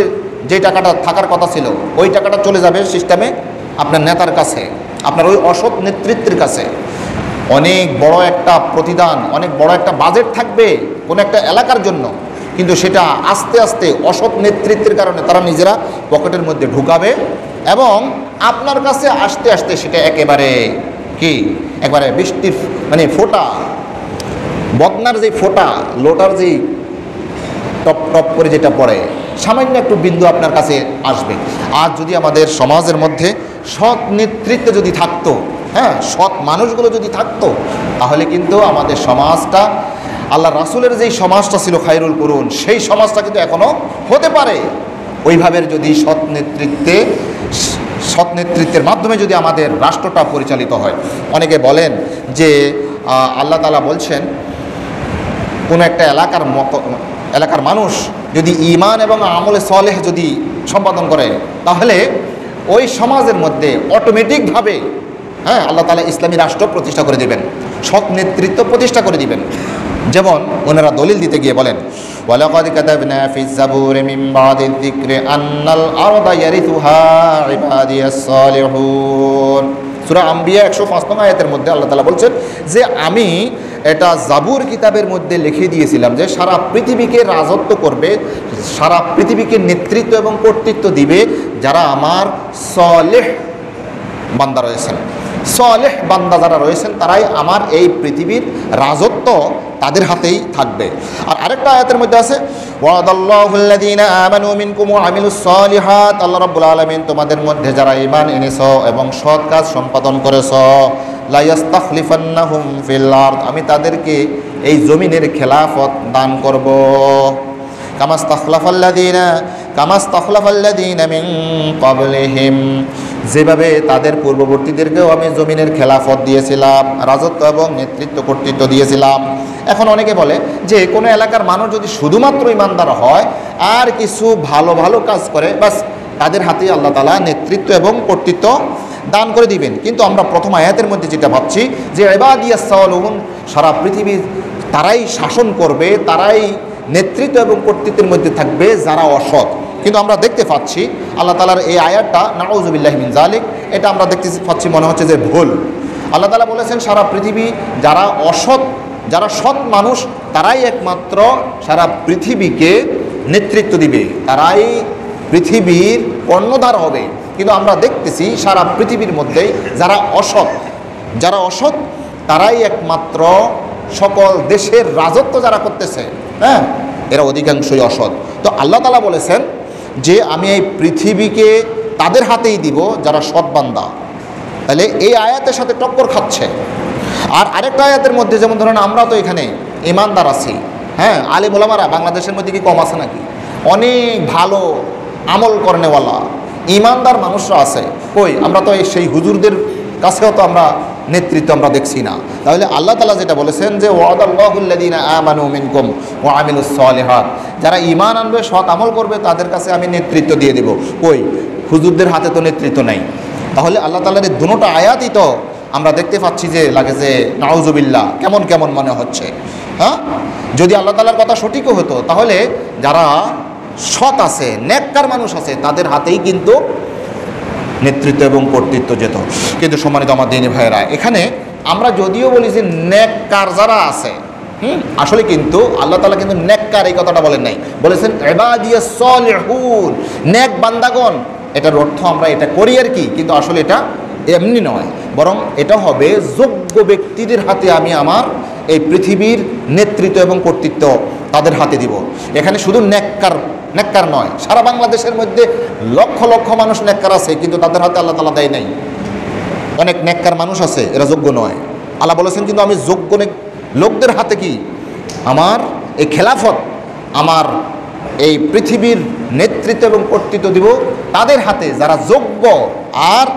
যে টাকাটা থাকার কথা ছিল, ওই টাকাটা চলে যাবে সিস্টেমে আপনার নেতার কাছে, আপনার ওই অসৎ নেতৃত্বের কাছে। অনেক বড় একটা প্রতিদান, অনেক বড় একটা বাজেট থাকবে কোনো একটা এলাকার জন্য, কিন্তু সেটা আস্তে আস্তে অসৎ নেতৃত্বের কারণে তারা নিজেরা পকেটের মধ্যে ঢুকাবে এবং আপনার কাছে আস্তে আস্তে সেটা একবারে বৃষ্টির ফোঁটা, বদনার যে ফোঁটা, লোটার যেই টপ টপ করে যেটা পড়ে, সামান্য একটু বিন্দু আপনার কাছে আসবে। আর যদি আমাদের সমাজের মধ্যে সৎ নেতৃত্ব যদি থাকতো, হ্যাঁ, সৎ মানুষগুলো যদি থাকতো, তাহলে কিন্তু আমাদের সমাজটা আল্লাহ রাসূলের যেই সমাজটা ছিল খায়রুল কুরুন, সেই সমাজটা কিন্তু এখনও হতে পারে। ওইভাবে যদি সৎ নেতৃত্বের মাধ্যমে যদি আমাদের রাষ্ট্রটা পরিচালিত হয়। অনেকে বলেন যে আল্লাহ তাআলা বলছেন কোনো একটা এলাকার মানুষ যদি ঈমান এবং আমলে সালেহ যদি সম্পাদন করে, তাহলে ওই সমাজের মধ্যে অটোমেটিকভাবে আল্লাহ তাআলা ইসলামী রাষ্ট্র প্রতিষ্ঠা করে দিবেন, সৎ নেতৃত্ব প্রতিষ্ঠা করে দিবেন। যেমন ওনারা দলিল দিতে গিয়ে বলেন, ওয়ালাকাদ কাতাবনা ফিজ জাবুরি মিন বাদিয যিকরি আন্নাল আরদা ইয়ারিথুহা ইবাদিয়াস সালিহুন। সূরা আম্বিয়া 105 নং আয়াতের মধ্যে আল্লাহ তাআলা বলছেন যে আমি এটা জাবুর কিতাবের মধ্যে লিখে দিয়েছিলাম যে সারা পৃথিবীকে রাজত্ব করবে, সারা পৃথিবীকে নেতৃত্ব এবং কর্তৃত্ব দিবে যারা আমার সালেহ বান্দা রয়েছেন। সালেহ বান্দা যারা রয়েছেন তারাই আমার এই পৃথিবীর রাজত্ব তাদের হাতেই থাকবে। আর আরেকটা আয়াতের মধ্যে আছে ওয়াদাল্লাহুল্লাযীনা আমানু মিনকুম ওয়া আমিলুস সালিহাত, আল্লাহ রাব্বুল আলামিন তোমাদের মধ্যে যারা ঈমান এনেছো এবং সৎ কাজ সম্পাদন করেছো, লা ইস্তাখলিফান্নাহুম ফিল আরদ, আমি তাদেরকে এই জমিনের খেলাফত দান করব। কামাস্তাখলাফাল্লাযীনা মিন ক্বাবলিহিম, যেভাবে তাদের পূর্ববর্তীদেরকেও আমি জমিনের খেলাফত দিয়েছিলাম, রাজত্ব এবং নেতৃত্ব কর্তৃত্ব দিয়েছিলাম। এখন অনেকে বলে যে কোনো এলাকার মানুষ যদি শুধুমাত্র ইমানদার হয় আর কিছু ভালো ভালো কাজ করে, বাস তাদের হাতে আল্লাহ তাআলা নেতৃত্ব এবং কর্তৃত্ব দান করে দিবেন। কিন্তু আমরা প্রথম আয়াতের মধ্যে যেটা ভাবছি যে ইবাদিয়াস সালিহুন, সারা পৃথিবী তারাই শাসন করবে, তারাই নেতৃত্ব এবং কর্তৃত্বের মধ্যে থাকবে যারা অসৎ। কিন্তু আমরা দেখতে পাচ্ছি আল্লাহ তাআলার এই আয়াতটা নাউযুবিল্লাহি মিন যালিক, এটা আমরা দেখতে পাচ্ছি মনে হচ্ছে যে ভুল। আল্লাহ তাআলা বলেছেন সারা পৃথিবী যারা অসৎ, যারা সৎ মানুষ তারাই একমাত্র সারা পৃথিবীকে নেতৃত্ব দিবে, তারাই পৃথিবীর কর্ণধার হবে। কিন্তু আমরা দেখতেছি সারা পৃথিবীর মধ্যেই যারা অসৎ, যারা অসৎ তারাই একমাত্র সকল দেশের রাজত্ব যারা করতেছে, হ্যাঁ, এরা অধিকাংশই অসৎ। তো আল্লাহ তাআলা বলেছেন যে আমি এই পৃথিবীকে তাদের হাতেই দিব যারা সৎ বান্দা। তাহলে এই আয়াতের সাথে টক্কর খাচ্ছে। আর আরেকটা আয়াতের মধ্যে যেমন ধরেন আমরা তো এখানে ইমানদার আছি, হ্যাঁ, আলেম ওলামারা বাংলাদেশের মধ্যে কি কম আছে নাকি? অনেক ভালো আমল করেনেওয়ালা ইমানদার মানুষরা আছে। কই, আমরা তো সেই হুজুরদের কাছেও তো আমরা নেতৃত্ব আমরা দেখছি না। তাহলে আল্লাহ তাআলা যেটা বলেছেন যে ওয়াদাল্লাহুল্লাযীনা আমানু মিনকুম ওয়া আমিলুস সালিহাত, যারা ঈমান আনবে সৎ আমল করবে তাদের কাছে আমি নেতৃত্ব দিয়ে দেব। কই, হুজুরদের হাতে তো নেতৃত্ব নেই। তাহলে আল্লাহ তাআলার এই দুটো আয়াতই তো আমরা দেখতে পাচ্ছি যে লাগে যে নাউজুবিল্লাহ, কেমন কেমন মনে হচ্ছে। হ্যাঁ, যদি আল্লাহ তাআলার কথা সঠিকও হতো তাহলে যারা সৎ আছে, নেককার মানুষ আছে, তাদের হাতেই কিন্তু নেতৃত্ব এবং কর্তৃত্ব যেত। কিন্তু সম্মানিত আমার দিনী ভাইয়েরা, এখানে আমরা যদিও বলি যে নেককার যারা আছে, আসলে কিন্তু আল্লাহ তাআলা কিন্তু নেককার এই কথাটা বলেন নাই, বলেছেন ইবাদিয়াস সালিহুন, নেক বান্দাগণ। এটার অর্থ আমরা এটা করি আর কি, কিন্তু আসলে এটা এমনি নয়, বরং এটা হবে যোগ্য ব্যক্তিদের হাতে আমি আমার এই পৃথিবীর নেতৃত্ব এবং কর্তৃত্ব তাদের হাতে দিব। এখানে শুধু নেককার নয়, সারা বাংলাদেশের মধ্যে লক্ষ লক্ষ মানুষ নেককার আছে, কিন্তু তাদের হাতে আল্লাহ তাআলা দেয় নাই। অনেক নেককার মানুষ আছে, এরা যোগ্য নয়। আল্লাহ বলেছেন কিন্তু আমি যোগ্য লোকদের হাতে কি আমার এই খেলাফত, আমার এই পৃথিবীর নেতৃত্ব এবং কর্তৃত্ব দিব তাদের হাতে যারা যোগ্য। আর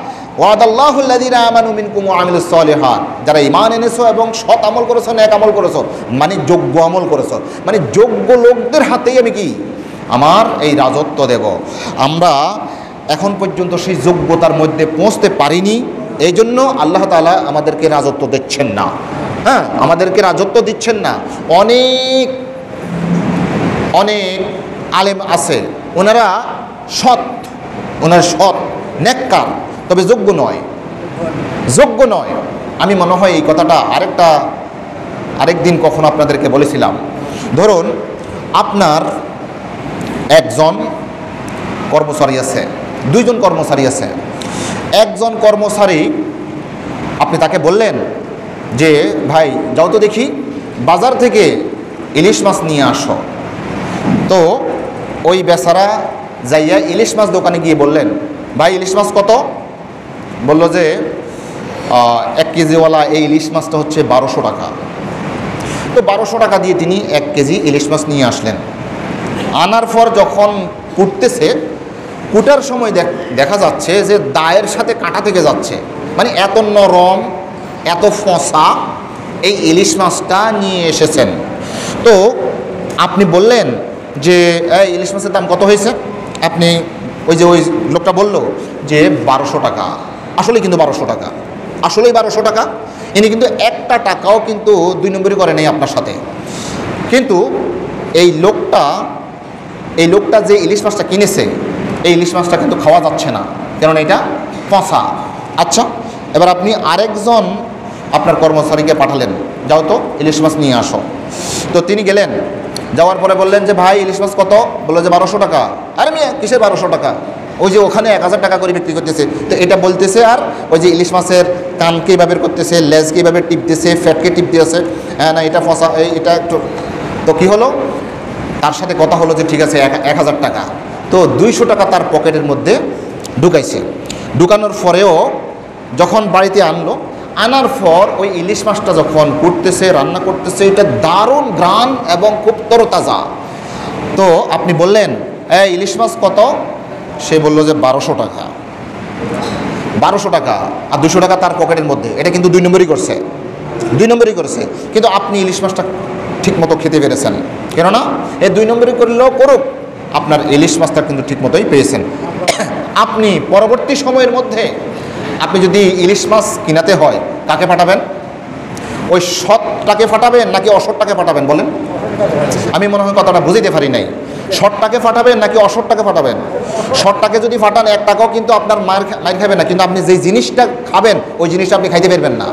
ওয়াদাল্লাহুল্লাযীনা আমানু মিনকুম ওয়া আমিলুস সালিহাত, যারা ঈমান এনেছো এবং সৎ আমল করেছো, নেক আমল করেছো, মানে যোগ্য আমল করেছো, মানে যোগ্য লোকদের হাতেই আমি কি আমার এই রাজত্ব দেব। আমরা এখন পর্যন্ত সেই যোগ্যতার মধ্যে পৌঁছতে পারিনি, এই জন্য আল্লাহ তাআলা আমাদেরকে রাজত্ব দিচ্ছেন না। হ্যাঁ, আমাদেরকে রাজত্ব দিচ্ছেন না। অনেক অনেক আলেম আছে, ওনারা সৎ নেককার, তবে যোগ্য নয়। আমি মনে হয় এই কথাটা আরেকদিন কখনো আপনাদেরকে বলেছিলাম। ধরুন আপনার একজন কর্মচারী আছে, দুইজন কর্মচারী আছে। একজন কর্মচারী, আপনি তাকে বললেন যে ভাই যাও তো দেখি বাজার থেকে ইলিশ মাছ নিয়ে আসো। তো ওই বেচারা যাইয়া ইলিশ মাছ দোকানে গিয়ে বললেন, ভাই ইলিশ মাছ কত? বলল যে 1 কেজিওয়ালা এই ইলিশ মাছটা হচ্ছে 1200 টাকা। তো 1200 টাকা দিয়ে তিনি 1 কেজি ইলিশ মাছ নিয়ে আসলেন। আনার পর যখন কুটার সময় দেখা যাচ্ছে যে দায়ের সাথে কাঁটা থেকে যাচ্ছে, মানে এত নরম, এত ফসা এই ইলিশ মাছটা নিয়ে এসেছেন। তো আপনি বললেন যে এই ইলিশ মাছের দাম কত হয়েছে? আপনি ওই লোকটা বলল যে 1200 টাকা। আসলে কিন্তু 1200 টাকা, আসলেই 1200 টাকা। ইনি কিন্তু একটা টাকাও কিন্তু 2 নম্বরই করে নেই আপনার সাথে। কিন্তু এই লোকটা যে ইলিশ মাছটা কিনেছে, এই ইলিশ মাছটা কিন্তু খাওয়া যাচ্ছে না, কারণ এটা পচা। আচ্ছা, এবার আপনি আরেকজন আপনার কর্মচারীকে পাঠালেন, যাও তো ইলিশ মাছ নিয়ে আসো। তো তিনি গেলেন, যাওয়ার পরে বললেন যে ভাই ইলিশ মাছ কত? বললো যে 1200 টাকা। আরে মিয়া কিসের 1200 টাকা? ওই যে ওখানে 1000 টাকা করে বিক্রি করতেছে। তো এটা বলতেছে, আর ওই যে ইলিশ মাছের কানকে এইভাবে করতেছে, লেজকে এইভাবে টিপতেছে, ফ্যাটকে টিপতেছে, হ্যাঁ না এটা ফসা, এটা একটু। তো কী হলো, তার সাথে কথা হলো যে ঠিক আছে 1000 টাকা। তো 200 টাকা তার পকেটের মধ্যে ঢুকাইছে। ঢুকানোর পরেও যখন বাড়িতে আনার পর ওই ইলিশ মাছটা যখন করতেছে, রান্না করতেছে, এটা দারুণ ঘ্রাণ এবং খুব তরতাজা। তো আপনি বললেন এই ইলিশ মাছ কত? সে বলল যে 1200 টাকা। 1200 টাকা আর 200 টাকা তার পকেটের মধ্যে, এটা কিন্তু 2 নম্বরই করছে। কিন্তু আপনি ইলিশ মাছটা ঠিক মতো খেতে পেরেছেন, কেননা এই 2 নম্বরই করলেও করুক, আপনার ইলিশ মাছটা কিন্তু ঠিক মতোই পেয়েছেন। আপনি পরবর্তী সময়ের মধ্যে আপনি যদি ইলিশ মাছ কিনাতে হয়, কাকে পাঠাবেন? ওই সৎটাকে পাঠাবেন নাকি অসৎটাকে পাঠাবেন বলেন? আমি মনে হয় কথাটা বুঝাইতে পারি নাই। সৎটাকে পাঠাবেন নাকি অসৎটাকে পাঠাবেন? সৎটাকে যদি পাঠান 1 টাকাও কিন্তু আপনার মায়ের খাবেন না, কিন্তু আপনি যেই জিনিসটা খাবেন ওই জিনিসটা আপনি খাইতে পারবেন না।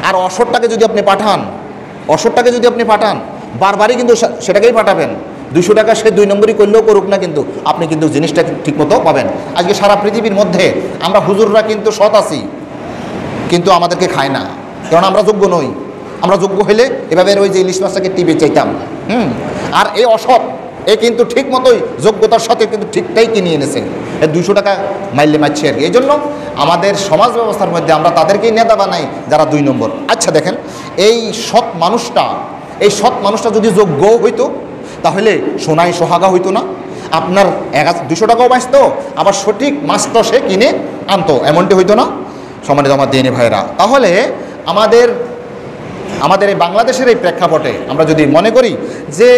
আর অসৎটাকে যদি আপনি পাঠান বারবারই কিন্তু সেটাকেই পাঠাবেন। 200 টাকা সে 2 নম্বরই করলেও করুক না, কিন্তু আপনি কিন্তু জিনিসটা ঠিকমতো পাবেন। আজকে সারা পৃথিবীর মধ্যে আমরা হুজুররা কিন্তু সৎ আছি, কিন্তু আমাদেরকে খায় না, কারণ আমরা যোগ্য নই। আমরা যোগ্য হলে এভাবে ওই যে ইলিশ মাছটাকে টিপে চাইতাম। আর এই অসৎ এ কিন্তু ঠিক মতোই যোগ্যতার সাথে কিন্তু ঠিকটাই কিনে এনেছে, 200 টাকা মাইলে মারছে আর কি। এই জন্য আমাদের সমাজ ব্যবস্থার মধ্যে আমরা তাদেরকেই নেতা বানাই যারা 2 নম্বর। আচ্ছা দেখেন, এই সৎ মানুষটা যদি যোগ্য হইতো তাহলে সোনায় সোহাগা হইতো না, আপনার 200 টাকাও বাঁচতো, আবার সঠিক মাছটা সে কিনে আনতো, এমনটি হইতো না। সম্মানিত আমার দিনী ভাইরা, তাহলে আমাদের এই বাংলাদেশের এই প্রেক্ষাপটে আমরা যদি মনে করি যে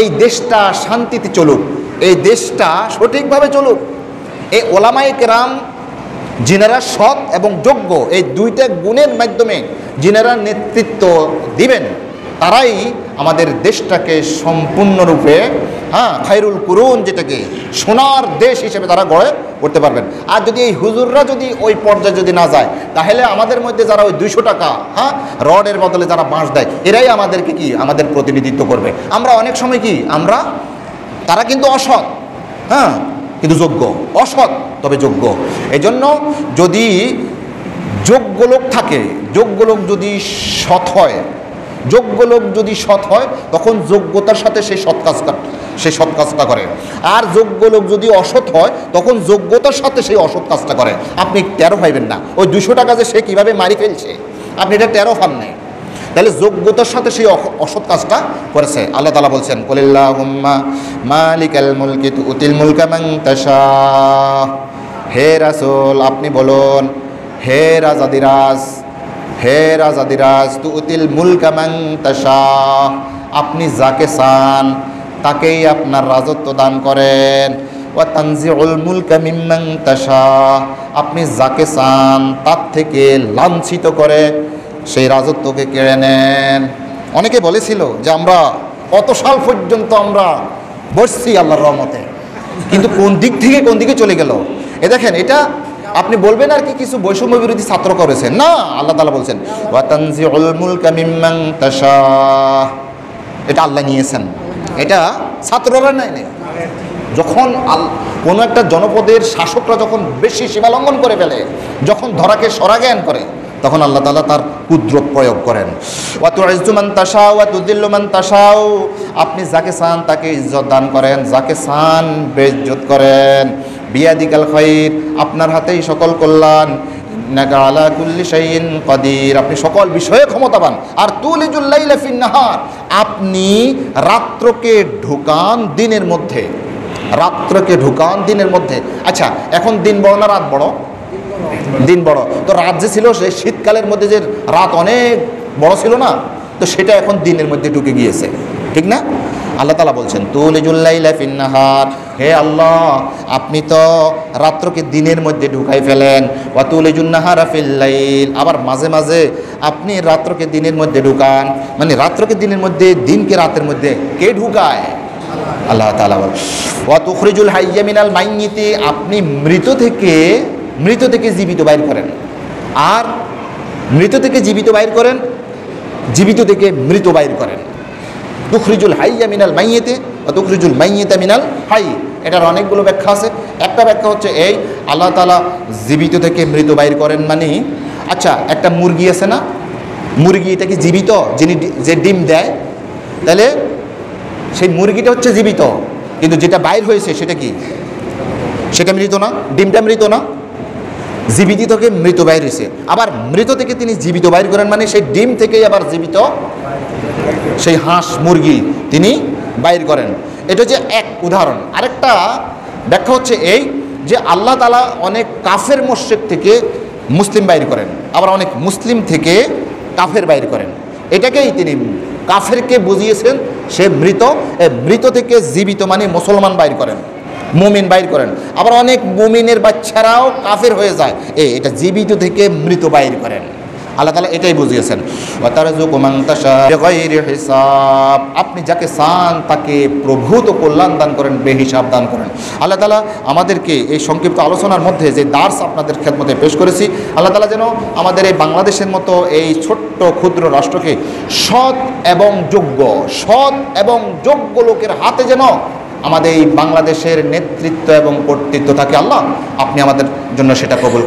এই দেশটা শান্তিতে চলুক, এই দেশটা সঠিকভাবে চলুক, এই ওলামায়ে কেরাম যিনারা সৎ এবং যোগ্য এই দুইটা গুণের মাধ্যমে যিনারা নেতৃত্ব দিবেন, তারাই আমাদের দেশটাকে সম্পূর্ণরূপে খায়রুল কুরুন, যেটাকে সোনার দেশ হিসেবে তারা গড়ে করতে পারবেন। আর যদি এই হুজুররা যদি ওই পর্যায়ে যদি না যায়, তাহলে আমাদের মধ্যে যারা ওই 200 টাকা রডের বদলে যারা বাঁশ দেয়, এরাই আমাদেরকে আমাদের প্রতিনিধিত্ব করবে। আমরা অনেক সময় তারা কিন্তু অসৎ, কিন্তু যোগ্য, অসৎ তবে যোগ্য। এজন্য যদি যোগ্য লোক থাকে, যোগ্য লোক যদি সৎ হয়, তখন যোগ্যতার সাথে সেই সৎ কাজটা করে। আর যোগ্য লোক যদি অসৎ হয়, তখন যোগ্যতার সাথে সেই অসৎ কাজটা করে। আপনি টেরো পাইবেন না ওই 200 টাকা যে সে কীভাবে মারি ফেলছে, আপনি এটা টেরো পান নাই। তাহলে যোগ্যতার সাথে সেই অসৎ কাজটা করেছে। আল্লাহ তাআলা বলছেন, কুলিল্লাহুম্মা মালিকাল মুলকি তুতিল মুলকা মান তাশা। হে রাসূল, আপনি বলুন, হে রাজাদিরাজ তুতিল মুলকা মান তাশা, আপনি যাকে চান তাকেই আপনার রাজত্ব দান করেন। ওয়া তানজিউল মুলকা মিম্মান তাশা, আপনি যাকে চান তার থেকে লাঞ্ছিত করে সেই রাজত্বকে কেড়ে নেন। অনেকে বলেছিল যে আমরা কত সাল পর্যন্ত আমরা বসছি আল্লাহর রহমতে, কিন্তু কোন দিকে চলে গেল। এ দেখেন, এটা আপনি বলবেন আর কি কিছু বৈষম্য বিরোধী ছাত্র করেছেন না। আল্লাহ তাআলা বলছেন, ওয়া তানজিউল মুলকা মিম্মান তাশা, এটা আল্লাহ নিয়েছেন, এটা ছাত্ররা নেয়। যখন কোনো একটা জনপদের শাসকরা যখন বেশি সীমালঙ্ঘন করে ফেলে, যখন ধরাকে সরা জ্ঞান করে, তখন আল্লাহ তাআলা তার কুদরত প্রয়োগ করেন। ওয়া তুইজ্জু মান তাশা ওয়া তুযিল্লু মান তাশা, আপনি যাকে চান তাকে ইজ্জত দান করেন, যাকে চান বেইজ্জত করেন। বিয়াদিকাল খায়র, আপনার হাতেই সকল কল্যাণ। ইন্নাকা আলা কুল্লি শাইইন কাদির, আপনি সকল বিষয়ে ক্ষমতাবান। আর তুলিজুল লাইলা ফিন নাহার, আপনি রাত্রকে ঢুকান দিনের মধ্যে। আচ্ছা, এখন দিন বড় না রাত বড়? দিন বড়। তো রাত যে ছিল সেই শীতকালের মধ্যে যে রাত অনেক বড় ছিল না, তো সেটা এখন দিনের মধ্যে ঢুকে গিয়েছে, ঠিক না? আল্লাহ তাআলা বলছেন, তুলিজুল লাইলা ফিন নাহার, হে আল্লাহ, আপনি তো রাত্রকে দিনের মধ্যে ঢুকাই ফেলেন। ওয়া তুলিজুন নাহারা ফিল লাইল, আবার মাঝে মাঝে আপনি রাত্রকে দিনের মধ্যে ঢুকান। মানে রাত্রকে দিনের মধ্যে, দিনকে রাতের মধ্যে কে ঢুকায়? আল্লাহ তাআলা বলেন, ওয়া তুখরিজুল হাইয়্যা মিনাল মাইয়িতি, আপনি মৃত থেকে জীবিত বাইর করেন। আর মৃত থেকে জীবিত বাইর করেন, জীবিত থেকে মৃত বাইর করেন। তুখরিজুল হাইয়্যা মিনাল মাইয়িতি ওয়া তুখরিজুল মাইয়িতা মিনাল হাই, এটার অনেকগুলো ব্যাখ্যা আছে। একটা ব্যাখ্যা হচ্ছে এই, আল্লাহ তাআলা জীবিত থেকে মৃত বাইর করেন মানে, আচ্ছা একটা মুরগি আছে না, মুরগি এটা কি জীবিত? যে ডিম দেয়, তাহলে সেই মুরগিটা হচ্ছে জীবিত, কিন্তু যেটা বাইর হয়েছে সেটা কি? সেটা মৃত না, ডিমটা মৃত না, জীবিত থেকে মৃত বাইর হয়েছে। আবার মৃত থেকে তিনি জীবিত বাইর করেন মানে সেই ডিম থেকেই আবার জীবিত সেই হাঁস মুরগি তিনি বাইর করেন। এটা হচ্ছে এক উদাহরণ। আরেকটা ব্যাখ্যা হচ্ছে এই যে আল্লাহ তাআলা অনেক কাফের মুশরিক থেকে মুসলিম বাইর করেন, আবার অনেক মুসলিম থেকে কাফের বাইর করেন। এটাকেই তিনি কাফেরকে বুঝিয়েছেন সে মৃত, মৃত থেকে জীবিত মানে মুসলমান বাইর করেন, মুমিন বাইর করেন। আবার অনেক মুমিনের বাচ্চারাও কাফের হয়ে যায়, এটা জীবিত থেকে মৃত বাইর করেন। আল্লাহ তাআলা এটাই বুঝিয়েছেন, ওয়া তারযুকু মান তাশা বিগাইরি হিসাব, আপনি যাকে চান তাকে প্রভূত কল্যাণ দান করেন, বেহিসাব দান করেন। আল্লাহ তাআলা আমাদেরকে এই সংক্ষিপ্ত আলোচনার মধ্যে যে দার্স আপনাদের খেদমতে পেশ করেছি, আল্লাহ তাআলা যেন আমাদের এই বাংলাদেশের মতো এই ছোট্ট ক্ষুদ্র রাষ্ট্রকে সৎ এবং যোগ্য লোকের হাতে যেন আমাদের এই বাংলাদেশের নেতৃত্ব এবং কর্তৃত্ব থাকে। আল্লাহ, আপনি আমাদের জন্য সেটা কবুল